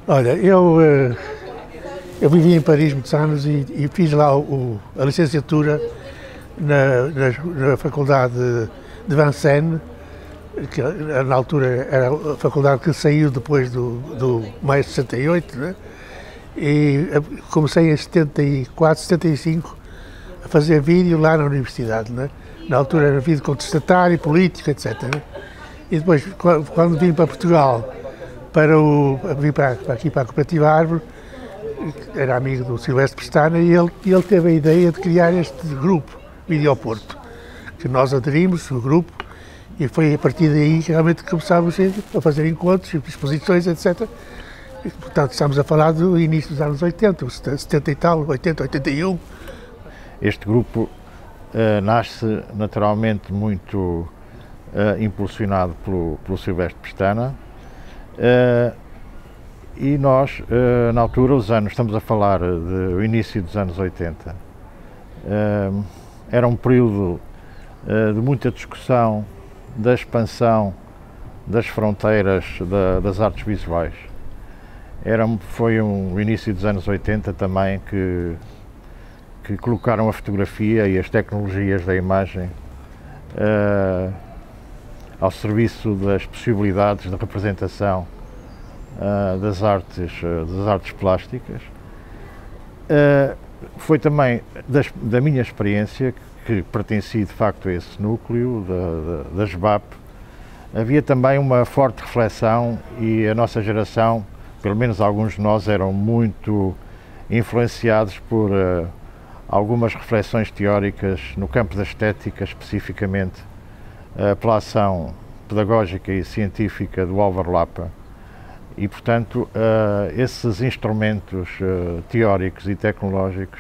Olha, eu vivi em Paris muitos anos e fiz lá a licenciatura na Faculdade de Vincennes, que na altura era a faculdade que saiu depois do maio de 68, né? E comecei em 74, 75 a fazer vídeo lá na universidade, né? Na altura era vídeo contestatário, político, etc. Né? E depois, quando vim para Portugal, vim para aqui para a Cooperativa Árvore, era amigo do Silvestre Pestana e ele teve a ideia de criar este grupo, Videoporto, que nós aderimos, o grupo, e foi a partir daí que realmente começámos a fazer encontros, exposições, etc. E, portanto, estamos a falar do início dos anos 80, 70 e tal, 80, 81. Este grupo nasce naturalmente muito impulsionado pelo Silvestre Pestana e nós, na altura, estamos a falar do início dos anos 80, era um período de muita discussão da expansão das fronteiras das artes visuais. Foi o início dos anos 80 também que colocaram a fotografia e as tecnologias da imagem ao serviço das possibilidades de representação das artes plásticas. Foi também da minha experiência, que pertencia de facto a esse núcleo da SBAP, havia também uma forte reflexão e a nossa geração, pelo menos alguns de nós, eram muito influenciados por algumas reflexões teóricas no campo da estética, especificamente pela ação pedagógica e científica do Álvaro Lapa. E, portanto, esses instrumentos teóricos e tecnológicos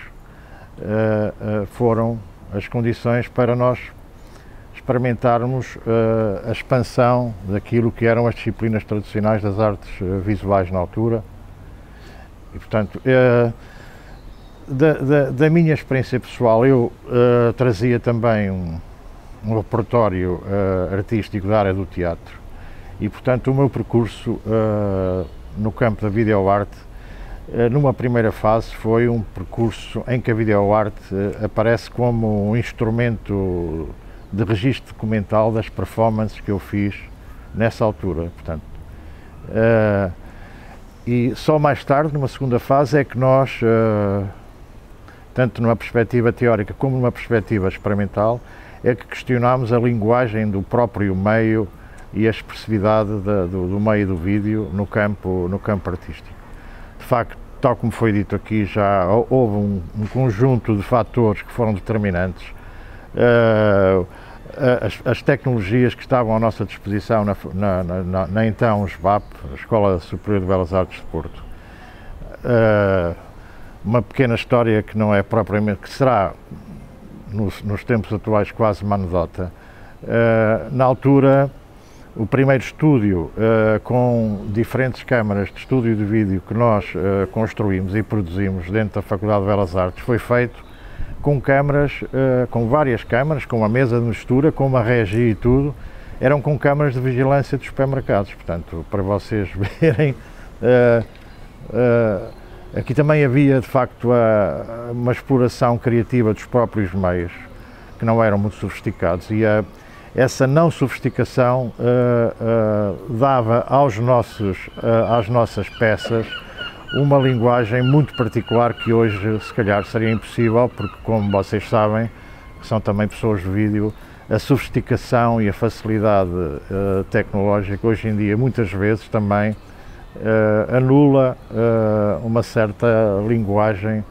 foram as condições para nós experimentarmos a expansão daquilo que eram as disciplinas tradicionais das artes visuais na altura. E, portanto, da minha experiência pessoal, eu trazia também um repertório artístico da área do teatro e, portanto, o meu percurso no campo da videoarte, numa primeira fase, foi um percurso em que a videoarte aparece como um instrumento de registro documental das performances que eu fiz nessa altura. Portanto, e só mais tarde, numa segunda fase, é que nós, tanto numa perspectiva teórica como numa perspectiva experimental, é que questionámos a linguagem do próprio meio e a expressividade do meio do vídeo no campo artístico. De facto, tal como foi dito aqui, já houve um conjunto de fatores que foram determinantes. As tecnologias que estavam à nossa disposição na então SBAP, a Escola Superior de Belas Artes de Porto. Uma pequena história que não é propriamente, que será nos tempos atuais quase uma anedota. Na altura, o primeiro estúdio com diferentes câmaras de estúdio de vídeo que nós construímos e produzimos dentro da Faculdade de Belas Artes foi feito com câmaras, com várias câmaras, com uma mesa de mistura, com uma regi e tudo. Eram com câmaras de vigilância dos supermercados, portanto, para vocês verem, aqui também havia de facto uma exploração criativa dos próprios meios, que não eram muito sofisticados, e essa não sofisticação dava às nossas peças uma linguagem muito particular que hoje se calhar seria impossível, porque, como vocês sabem, que são também pessoas de vídeo, a sofisticação e a facilidade tecnológica hoje em dia muitas vezes também anula uma certa linguagem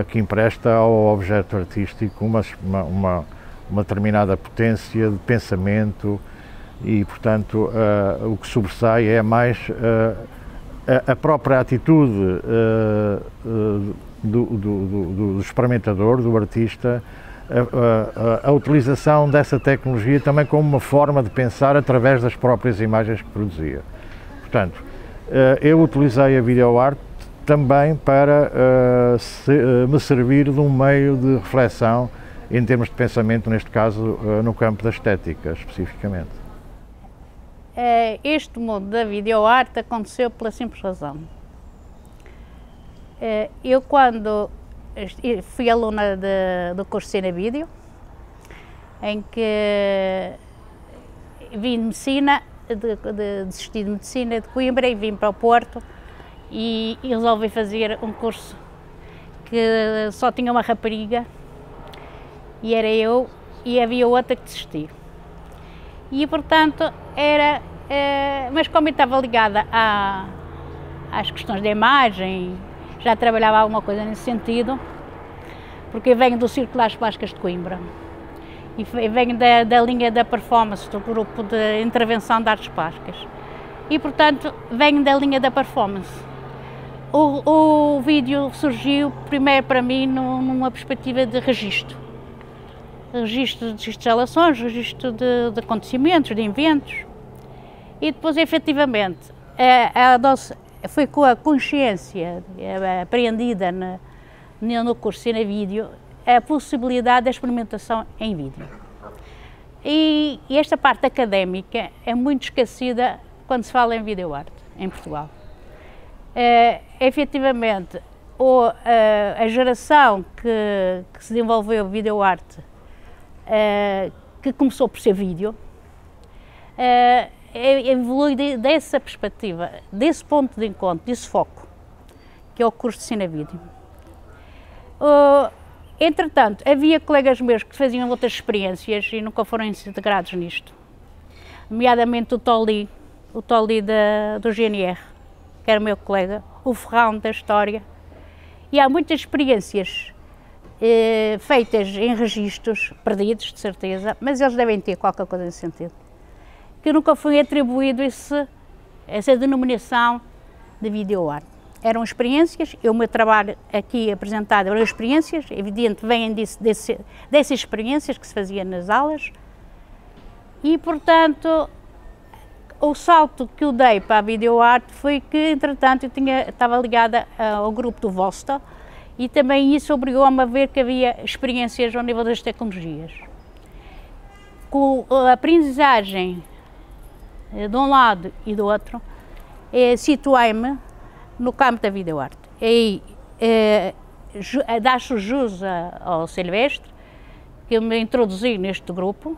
que empresta ao objeto artístico uma determinada potência de pensamento e, portanto, o que sobressai é mais a própria atitude do experimentador, do artista, a utilização dessa tecnologia também como uma forma de pensar através das próprias imagens que produzia. Portanto, eu utilizei a videoarte também para me servir de um meio de reflexão em termos de pensamento, neste caso no campo da estética, especificamente. Este mundo da videoarte aconteceu pela simples razão. Eu, quando fui aluna do curso de Cine Vídeo, em que vim de Medicina, desisti de Medicina de Coimbra e vim para o Porto e resolvi fazer um curso que só tinha uma rapariga, e era eu, e havia outra que desistiu. E, portanto, mas como eu estava ligada às questões da imagem, já trabalhava alguma coisa nesse sentido, porque eu venho do Círculo das Plásticas de Coimbra e venho da linha da performance, do grupo de intervenção de artes plásticas, e, portanto, venho da linha da performance. O vídeo surgiu primeiro para mim numa perspectiva de registro de instalações, registro de acontecimentos, de eventos, e depois, efetivamente, foi com a consciência apreendida no curso de Cine Vídeo a possibilidade da experimentação em vídeo. E esta parte académica é muito esquecida quando se fala em videoarte em Portugal. Efetivamente, a geração que se desenvolveu videoarte, que começou por ser vídeo, evolui dessa perspectiva, desse ponto de encontro, desse foco, que é o curso de Cine Vídeo. Entretanto, havia colegas meus que faziam outras experiências e nunca foram integrados nisto, nomeadamente o Tolly do GNR, que era o meu colega, o Ferrão da História, e há muitas experiências feitas em registros, perdidos de certeza, mas eles devem ter qualquer coisa nesse sentido, que nunca foi atribuído essa denominação de videoarte. Eram experiências, o meu trabalho aqui apresentado eram experiências, evidente, vêm dessas experiências que se fazia nas aulas, e, portanto, o salto que eu dei para a videoarte foi que, entretanto, estava ligada ao grupo do Vostok, e também isso obrigou-me a ver que havia experiências ao nível das tecnologias. Com a aprendizagem de um lado e do outro, situei-me no campo da videoarte. E dá-se jus ao Silvestre, que eu me introduzi neste grupo,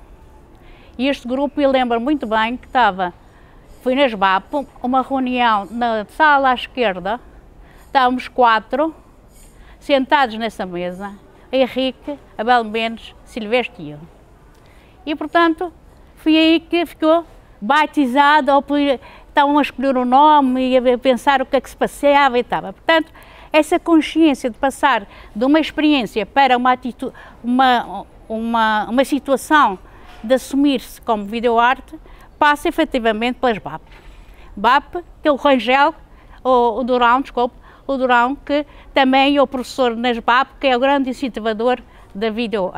e este grupo, eu lembro muito bem que fui na SBAP, uma reunião na sala à esquerda, estávamos 4, sentados nessa mesa, Henrique, Abel Mendes, Silvestre e eu. E, portanto, foi aí que ficou batizado, estavam a escolher o nome e a pensar o que é que se passava e estava. Portanto, essa consciência de passar de uma experiência para uma situação de assumir-se como videoarte, passa efetivamente pelas BAP. BAP, que é o Rangel, o Durão, que também é o professor nas BAP, que é o grande incentivador da vídeo,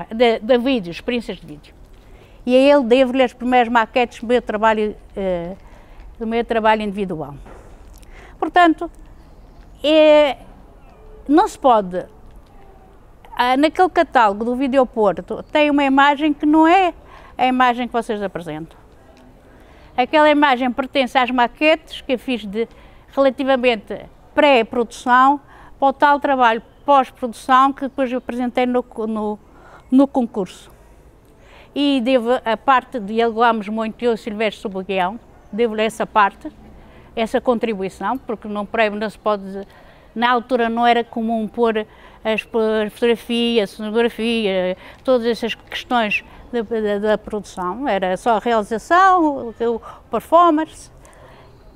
experiências de vídeo. E a ele devo-lhe as primeiras maquetes do meu trabalho individual. Portanto, não se pode, naquele catálogo do Videoporto, tem uma imagem que não é a imagem que vocês apresentam. Aquela imagem pertence às maquetes que eu fiz relativamente pré-produção para o tal trabalho pós-produção que depois eu apresentei no concurso. E devo a parte, dialogamos muito, eu e Silvestre sobre o guião, devo-lhe essa parte, essa contribuição, porque num prémio não se pode, na altura não era comum pôr as fotografias, a cenografia, todas essas questões da produção, era só a realização, o performance,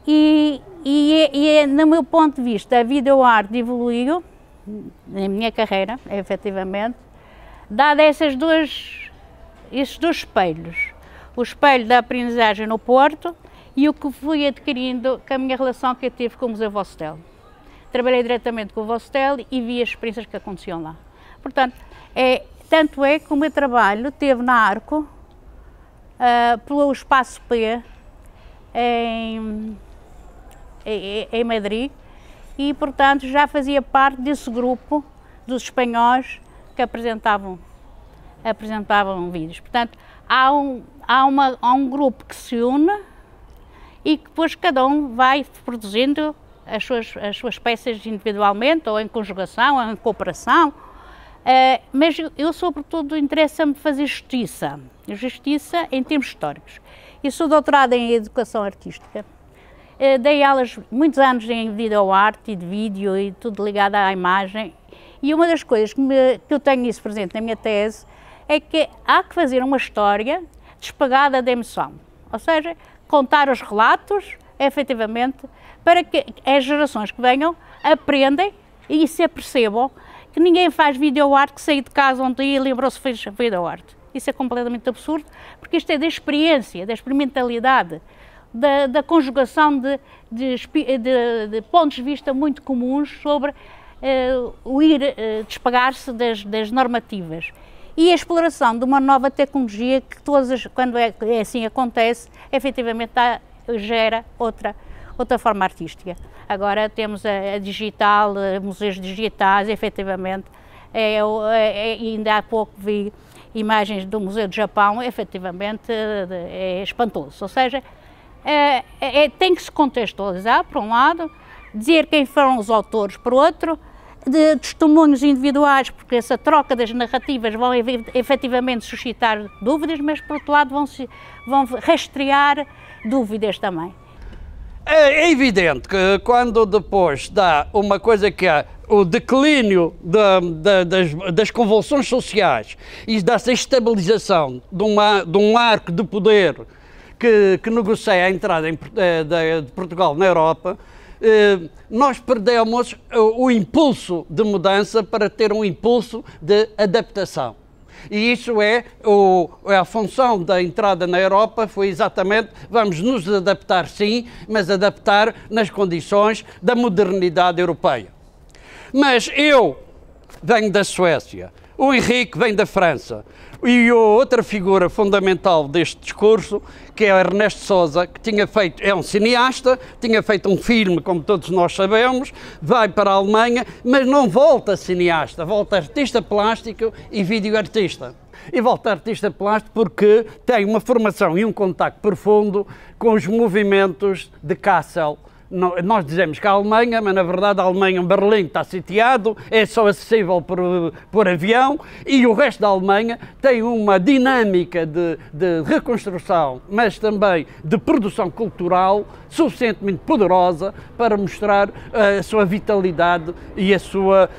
e no meu ponto de vista a videoarte evoluiu, na minha carreira, efetivamente, dado esses dois espelhos, o espelho da aprendizagem no Porto e o que fui adquirindo com a minha relação que eu tive com o Museu Vostok. Trabalhei diretamente com o Vostok e vi as experiências que aconteciam lá. Portanto, tanto é que o meu trabalho teve na Arco, pelo Espaço P, em Madrid, e, portanto, já fazia parte desse grupo dos espanhóis que apresentavam vídeos. Portanto, há um grupo que se une e que depois cada um vai produzindo as suas peças individualmente, ou em conjugação, ou em cooperação, mas eu sobretudo interessa-me fazer justiça em termos históricos. Eu sou doutorada em Educação Artística, dei aulas muitos anos em videoarte e de vídeo e tudo ligado à imagem, e uma das coisas que eu tenho isso presente na minha tese é que há que fazer uma história despegada da emoção, ou seja, contar os relatos, efetivamente, para que as gerações que venham aprendem e se apercebam que ninguém faz videoarte que saiu de casa um dia e lembrou-se que fez videoarte. Isso é completamente absurdo, porque isto é da experiência, da experimentalidade, da conjugação de pontos de vista muito comuns sobre o ir despegar-se das normativas. E a exploração de uma nova tecnologia que quando assim acontece, efetivamente gera outra forma artística. Agora temos a digital, museus digitais, efetivamente, ainda há pouco vi imagens do Museu do Japão, efetivamente é espantoso, ou seja, tem que se contextualizar, por um lado, dizer quem foram os autores, por outro, de testemunhos individuais, porque essa troca das narrativas vão efetivamente suscitar dúvidas, mas por outro lado vão rastrear dúvidas também. É evidente que quando depois dá uma coisa que é o declínio das convulsões sociais e dessa estabilização de um arco de poder que negocia a entrada de Portugal na Europa, nós perdemos o impulso de mudança para ter um impulso de adaptação. E isso é a função da entrada na Europa, foi exatamente, vamos nos adaptar sim, mas adaptar nas condições da modernidade europeia. Mas eu venho da Suécia, o Henrique vem da França, e outra figura fundamental deste discurso, que é Ernesto Sousa, que é um cineasta, tinha feito um filme, como todos nós sabemos, vai para a Alemanha, mas não volta cineasta, volta artista plástico e videoartista. E volta artista plástico porque tem uma formação e um contacto profundo com os movimentos de Kassel. Nós dizemos que a Alemanha, mas na verdade a Alemanha, Berlim está sitiado, é só acessível por avião, e o resto da Alemanha tem uma dinâmica de reconstrução, mas também de produção cultural suficientemente poderosa para mostrar a sua vitalidade e a sua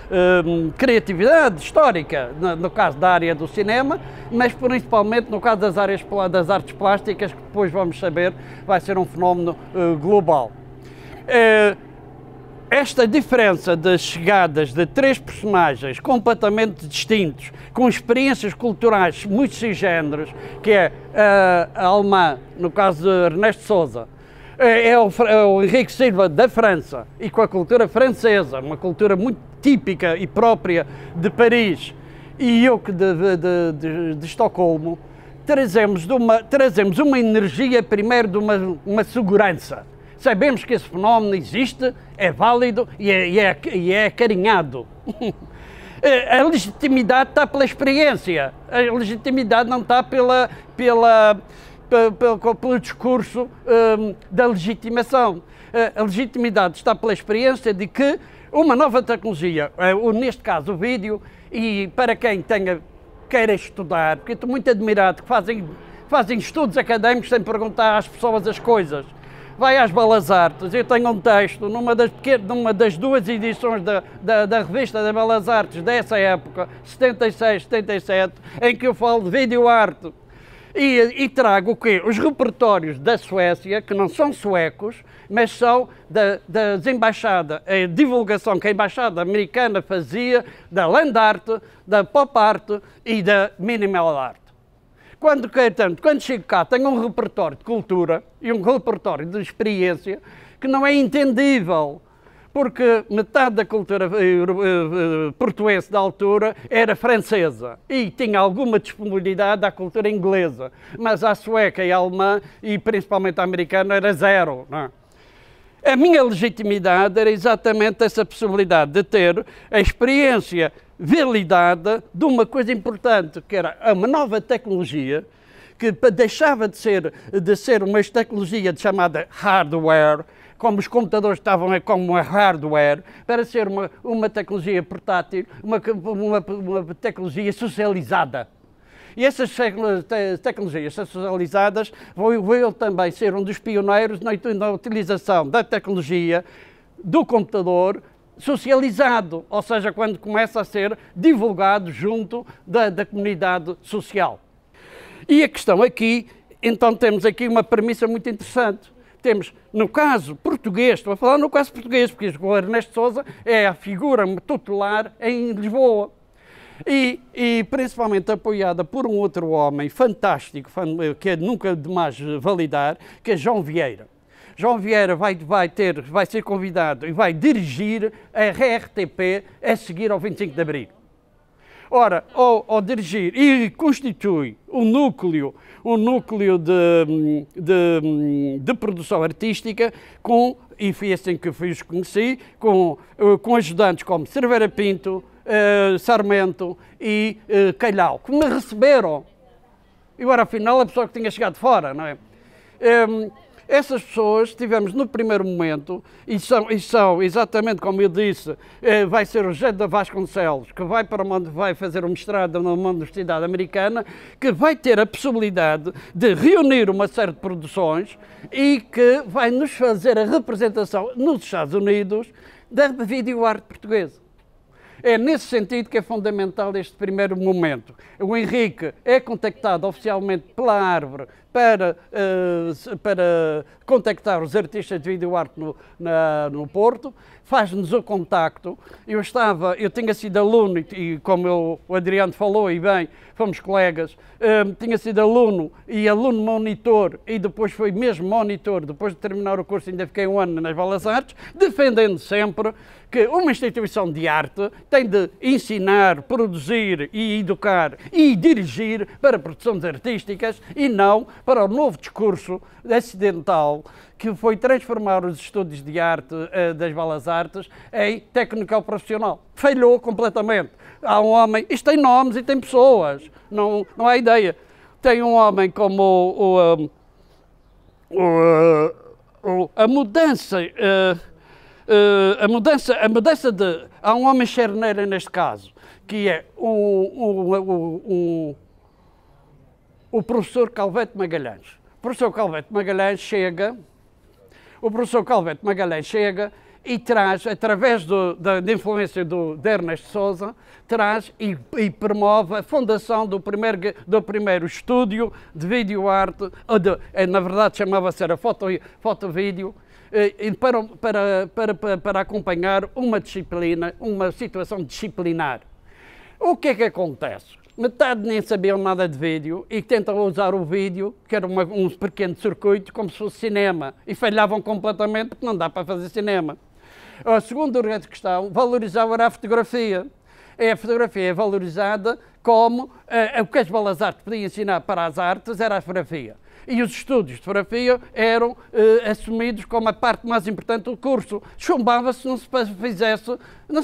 criatividade histórica, no caso da área do cinema, mas principalmente no caso das artes plásticas, que depois vamos saber vai ser um fenómeno global. Esta diferença das chegadas de três personagens completamente distintos, com experiências culturais muito sui-géneros, que é a alemã, no caso de Ernesto Sousa, é o Henrique Silva da França, e com a cultura francesa, uma cultura muito típica e própria de Paris, e eu que de Estocolmo, trazemos uma energia, primeiro, de uma segurança. Sabemos que esse fenómeno existe, é válido e é acarinhado. A legitimidade está pela experiência, a legitimidade não está pelo discurso da legitimação. A legitimidade está pela experiência de que uma nova tecnologia, neste caso o vídeo, e para quem queira estudar, porque estou muito admirado que fazem estudos académicos sem perguntar às pessoas as coisas. Vai às Belas Artes, eu tenho um texto numa das duas edições da revista das Belas Artes dessa época, 76, 77, em que eu falo de videoarte e trago o quê? Os repertórios da Suécia, que não são suecos, mas são das embaixadas, a divulgação que a embaixada americana fazia da land art, da pop art e da minimal art. Quando chego cá, tenho um repertório de cultura e um repertório de experiência que não é entendível, porque metade da cultura portuense da altura era francesa e tinha alguma disponibilidade à cultura inglesa, mas a sueca e a alemã, e principalmente a americana, era zero, não é? A minha legitimidade era exatamente essa possibilidade de ter a experiência validada de uma coisa importante, que era uma nova tecnologia, que deixava de ser uma tecnologia chamada hardware, como os computadores estavam como um hardware, para ser uma tecnologia portátil, uma tecnologia socializada. E essas tecnologias socializadas vão também ser um dos pioneiros na utilização da tecnologia do computador socializado, ou seja, quando começa a ser divulgado junto da comunidade social. E a questão aqui, então temos aqui uma premissa muito interessante. Temos, no caso português, estou a falar no caso português, porque o Ernesto Sousa é a figura tutelar em Lisboa. E principalmente apoiada por um outro homem fantástico, que é nunca demais validar, que é João Vieira. João Vieira vai ser convidado e vai dirigir a RTP a seguir ao 25 de Abril. Ora, ao dirigir, e constitui um núcleo de produção artística e foi assim que eu os conheci, com ajudantes como Cerveira Pinto, Sarmento e Calhau, que me receberam. Eu era, afinal, a pessoa que tinha chegado fora, não é? Essas pessoas tivemos no primeiro momento, e são exatamente como eu disse, vai ser o José da Vasconcelos, que vai fazer um mestrado numa universidade americana, que vai ter a possibilidade de reunir uma série de produções e que vai nos fazer a representação nos Estados Unidos da videoarte portuguesa. É nesse sentido que é fundamental este primeiro momento. O Henrique é contactado oficialmente pela Árvore para contactar os artistas de videoarte no Porto, faz-nos o contacto. Eu tinha sido aluno, e como o Adriano falou, e bem, fomos colegas, tinha sido aluno e aluno monitor, e depois foi mesmo monitor, depois de terminar o curso ainda fiquei um ano nas Belas Artes, defendendo sempre que uma instituição de arte tem de ensinar, produzir e educar e dirigir para produções artísticas e não para o novo discurso acidental que foi transformar os estudos de arte das Belas Artes em técnico profissional. Falhou completamente. Há um homem, isto tem nomes e tem pessoas, não há ideia. Tem um homem como a mudança de... Há um homem charneiro neste caso, que é o professor Calvete Magalhães. O professor Calvete Magalhães chega e traz, através da influência de Ernesto Sousa, traz e promove a fundação do primeiro estúdio de videoarte, na verdade chamava-se foto-vídeo, para acompanhar uma disciplina, uma situação disciplinar. O que é que acontece? Metade nem sabiam nada de vídeo e tentam usar o vídeo, que era um pequeno circuito, como se fosse cinema, e falhavam completamente porque não dá para fazer cinema. A segunda questão, valorizavam a fotografia. A fotografia é valorizada como o que as Belas Artes podiam ensinar para as artes era a fotografia. E os estudos de fotografia eram assumidos como a parte mais importante do curso. Chumbava-se não se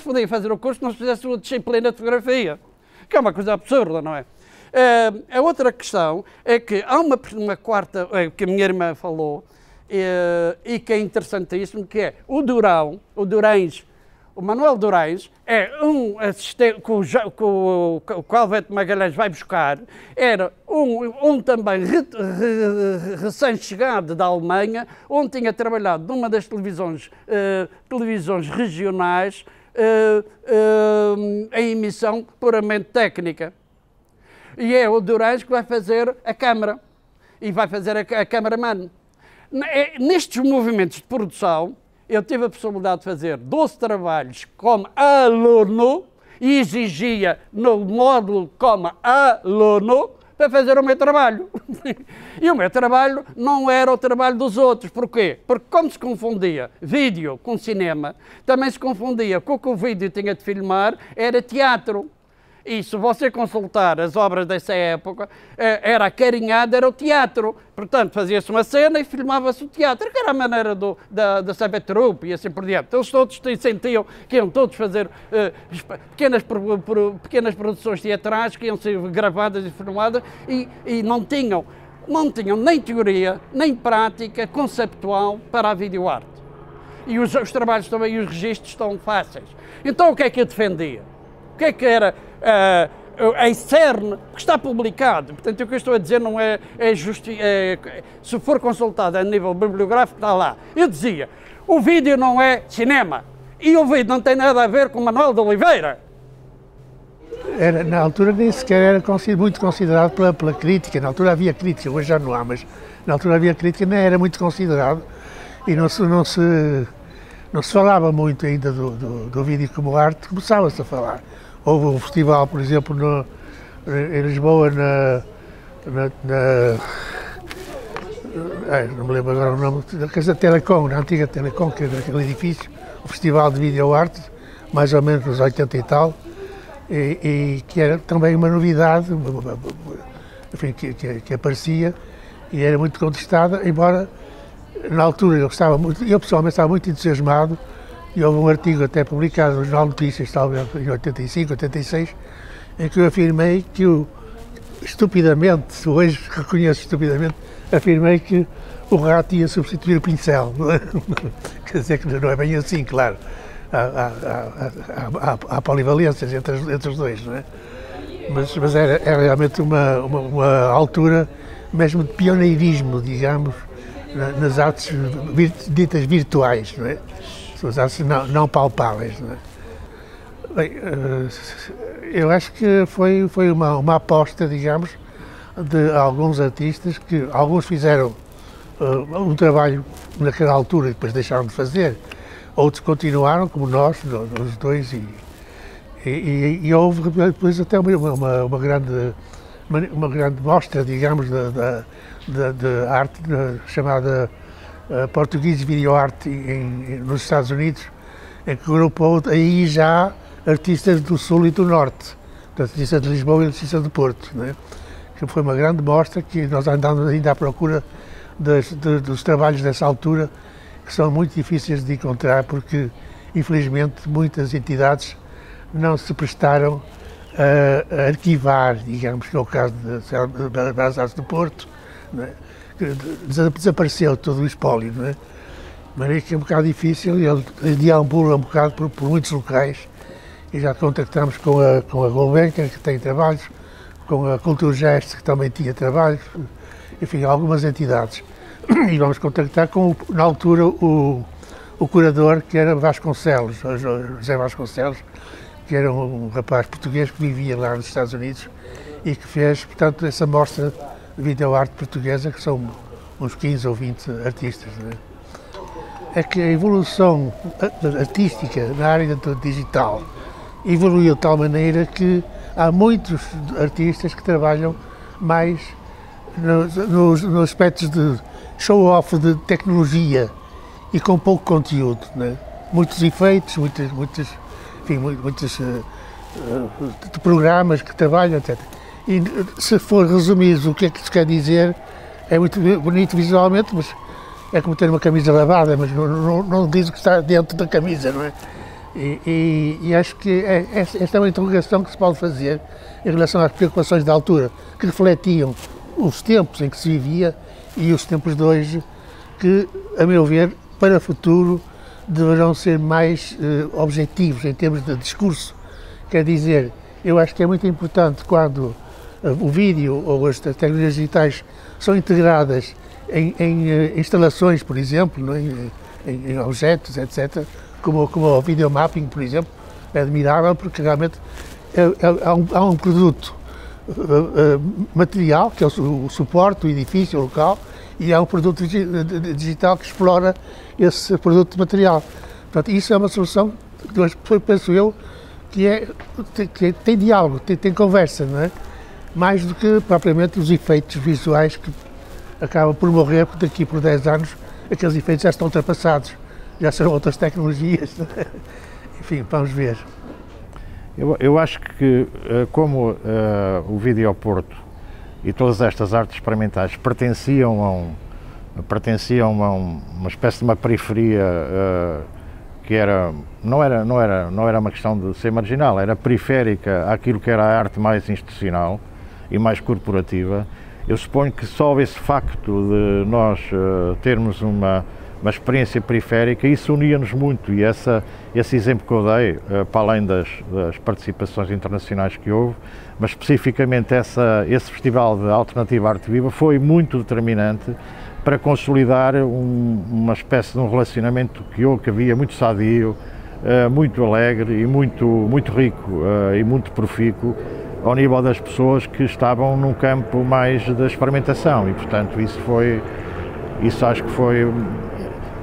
podia fazer o curso se não se fizesse a disciplina de fotografia, que é uma coisa absurda, não é? A outra questão é que há uma quarta, que a minha irmã falou, e que é interessantíssimo, que é o Manuel Durães é um assistente que o Calvete Magalhães vai buscar, era um também recém-chegado da Alemanha, onde tinha trabalhado numa das televisões regionais em emissão puramente técnica. E é o Durães que vai fazer a câmara, e vai fazer a cameraman. Nestes movimentos de produção, eu tive a possibilidade de fazer 12 trabalhos como aluno e exigia no módulo como aluno para fazer o meu trabalho. E o meu trabalho não era o trabalho dos outros. Porquê? Porque como se confundia vídeo com cinema, também se confundia com o que o vídeo tinha de filmar, era teatro. E se você consultar as obras dessa época, era acarinhado, era o teatro. Portanto, fazia-se uma cena e filmava-se o teatro, que era a maneira da Saber Troupe e assim por diante. Eles todos sentiam que iam todos fazer pequenas produções teatrais que iam ser gravadas e filmadas e não tinham nem teoria, nem prática conceptual para a videoarte. e os trabalhos também e os registros estão fáceis. Então o que é que eu defendia? O que é que era em cerne, que está publicado? Portanto, o que eu estou a dizer não é se for consultado a nível bibliográfico, está lá. Eu dizia, o vídeo não é cinema, e o vídeo não tem nada a ver com Manuel de Oliveira. Na altura nem sequer era muito considerado pela crítica. Na altura havia crítica, hoje já não há, mas na altura havia crítica, nem era muito considerado e não se falava muito ainda do vídeo como arte, começava-se a falar. Houve um festival, por exemplo, em Lisboa, não me lembro agora o nome, da Casa Telecom, na antiga Telecom, que era aquele edifício, o Festival de Videoarte, mais ou menos nos 80 e tal, e que era também uma novidade, enfim, que aparecia e era muito contestada, embora na altura eu pessoalmente estava muito entusiasmado, e houve um artigo até publicado no Jornal de Notícias, talvez em 85, 86, em que eu afirmei que estupidamente, hoje reconheço estupidamente, afirmei que o rato ia substituir o pincel. Quer dizer que não é bem assim, claro. Há polivalências entre os dois, não é? Mas era realmente uma altura mesmo de pioneirismo, digamos, nas artes ditas virtuais, não é? São as artes não palpáveis, não é? Bem, eu acho que foi uma aposta, digamos, de alguns artistas, que alguns fizeram um trabalho naquela altura e depois deixaram de fazer, outros continuaram, como nós, os dois, e houve depois até uma grande mostra, digamos, de arte chamada Portuguese Video Art nos Estados Unidos, em que agrupou aí já artistas do Sul e do Norte, portanto, artistas de Lisboa e artistas do Porto, né? Que foi uma grande mostra, que nós andamos ainda à procura dos trabalhos dessa altura, que são muito difíceis de encontrar, porque, infelizmente, muitas entidades não se prestaram a arquivar, digamos, que é o caso das Artes do Porto, né? Desapareceu todo o espólio, não é? Mas é que é um bocado difícil, e ele deambula um bocado por muitos locais, e já contactamos com a Gulbenkian, que tem trabalhos, com a Culturgest, que também tinha trabalhos, enfim, algumas entidades. E vamos contactar com, na altura, o curador, que era Vasconcelos, José Vasconcelos, que era um rapaz português que vivia lá nos Estados Unidos e que fez, portanto, essa mostra de videoarte portuguesa, que são uns 15 ou 20 artistas, não é? É que a evolução artística na área do digital evoluiu de tal maneira que há muitos artistas que trabalham mais nos aspectos de show-off de tecnologia e com pouco conteúdo, né? Muitos efeitos, muitos programas que trabalham, etc. E se for resumir o que é que se quer dizer, é muito bonito visualmente, mas é como ter uma camisa lavada, mas não diz o que está dentro da camisa, não é? E acho que esta é uma interrogação que se pode fazer em relação às preocupações da altura, que refletiam os tempos em que se vivia e os tempos de hoje, que, a meu ver, para o futuro, deverão ser mais objetivos em termos de discurso. Quer dizer, eu acho que é muito importante quando o vídeo ou as tecnologias digitais são integradas em instalações, por exemplo, não é? em objetos, etc., como o videomapping, por exemplo, é admirável porque realmente há um produto material, que é o suporte, o edifício, o local, e há um produto digital que explora esse produto material. Portanto, isso é uma solução que, penso eu, que tem diálogo, tem conversa, não é? Mais do que propriamente os efeitos visuais que acabam por morrer, porque daqui por 10 anos aqueles efeitos já estão ultrapassados, já serão outras tecnologias. Enfim, vamos ver. Eu acho que, como o Videoporto e todas estas artes experimentais pertenciam a uma espécie de uma periferia que não era uma questão de ser marginal, era periférica àquilo que era a arte mais institucional e mais corporativa. Eu suponho que só esse facto de nós termos uma uma experiência periférica, e isso unia-nos muito, e esse exemplo que eu dei, para além das participações internacionais que houve, mas especificamente esse Festival de Alternativa Arte Viva foi muito determinante para consolidar uma espécie de um relacionamento que havia muito sadio, muito alegre e muito rico e muito profícuo ao nível das pessoas que estavam num campo mais da experimentação, e portanto isso acho que foi,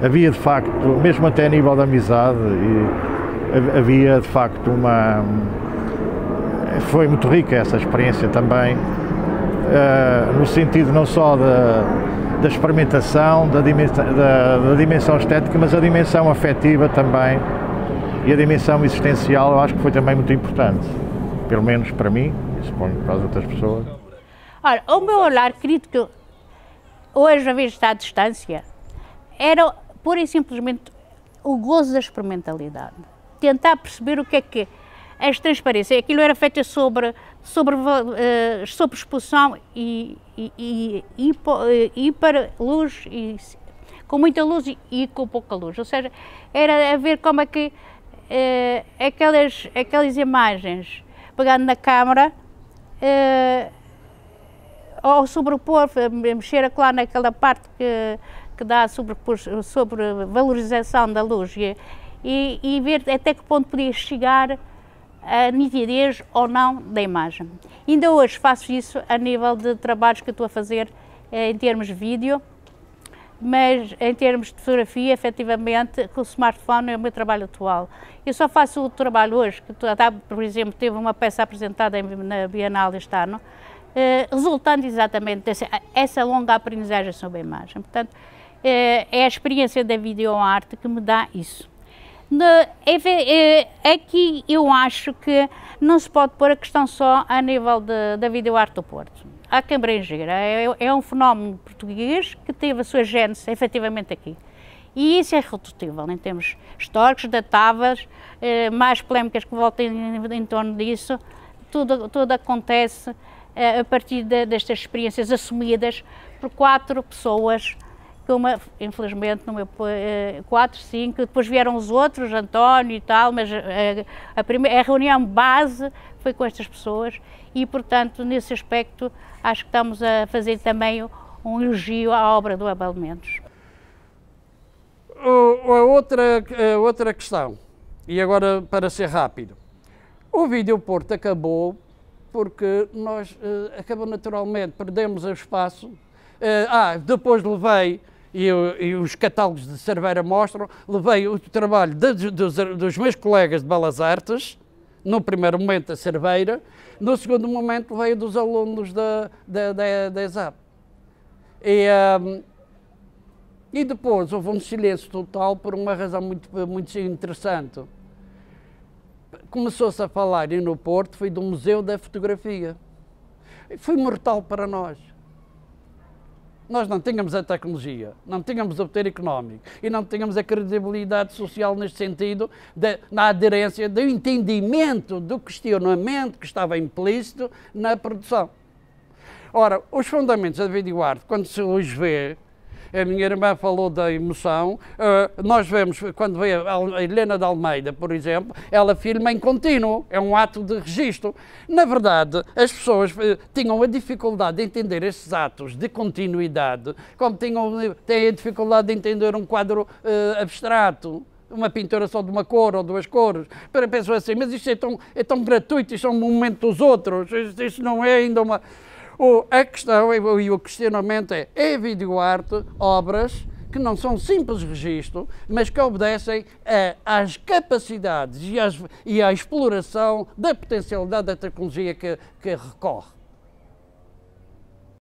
havia de facto, mesmo até a nível da amizade, havia de facto foi muito rica essa experiência também, no sentido não só da experimentação, da dimensão estética, mas a dimensão afetiva também, e a dimensão existencial eu acho que foi também muito importante, pelo menos para mim, e suponho para as outras pessoas. Ora, o meu olhar crítico, hoje, a vez de estar à distância, era pura e simplesmente o gozo da experimentalidade. Tentar perceber o que é as transparências. Aquilo era feito sobre exposição e para luz, com muita luz e com pouca luz. Ou seja, era a ver como é que aquelas imagens, pegando na câmara, ao sobrepor, mexer lá naquela parte que dá sobre valorização da luz e ver até que ponto podia chegar a nitidez ou não da imagem. Ainda hoje faço isso a nível de trabalhos que estou a fazer em termos de vídeo, mas em termos de fotografia, efetivamente, com o smartphone é o meu trabalho atual. Eu só faço o trabalho hoje, por exemplo, teve uma peça apresentada na Bienal este ano, resultando exatamente dessa longa aprendizagem sobre a imagem. Portanto, é a experiência da videoarte que me dá isso. Aqui eu acho que não se pode pôr a questão só a nível da videoarte do Porto. A quem abranger, é um fenómeno português que teve a sua gênese efetivamente aqui. E isso é redutível em termos históricos, datáveis, mais polémicas que voltem em torno disso. Tudo acontece a partir destas experiências assumidas por 4 pessoas, infelizmente, 4, 5, depois vieram os outros, António e tal, mas a reunião base foi com estas pessoas e, portanto, nesse aspecto, acho que estamos a fazer também um elogio à obra do Abel Mendes. Outra questão, e agora para ser rápido, o Vídeo Porto acabou porque nós acabou naturalmente, perdemos o espaço. Depois levei, e os catálogos de Cerveira mostram, levei o trabalho dos meus colegas de Belas Artes, no primeiro momento da Cerveira, no segundo momento veio dos alunos da ESAP. E depois houve um silêncio total por uma razão muito interessante. Começou-se a falar, e no Porto, foi do Museu da Fotografia. Foi mortal para nós. Nós não tínhamos a tecnologia, não tínhamos o poder económico e não tínhamos a credibilidade social neste sentido, na aderência do entendimento, do questionamento que estava implícito na produção. Ora, os fundamentos da videoarte, quando se os vê, a minha irmã falou da emoção, nós vemos, quando vê a Helena de Almeida, por exemplo, ela filma em contínuo, é um ato de registro. Na verdade, as pessoas tinham a dificuldade de entender estes atos de continuidade, como têm a dificuldade de entender um quadro abstrato, uma pintura só de uma cor ou 2 cores. Pensam assim, mas isto é tão gratuito, isto é um momento dos outros, isto não é ainda uma... A questão e o questionamento é videoarte, obras que não são simples registro, mas que obedecem às capacidades e à exploração da potencialidade da tecnologia que recorre.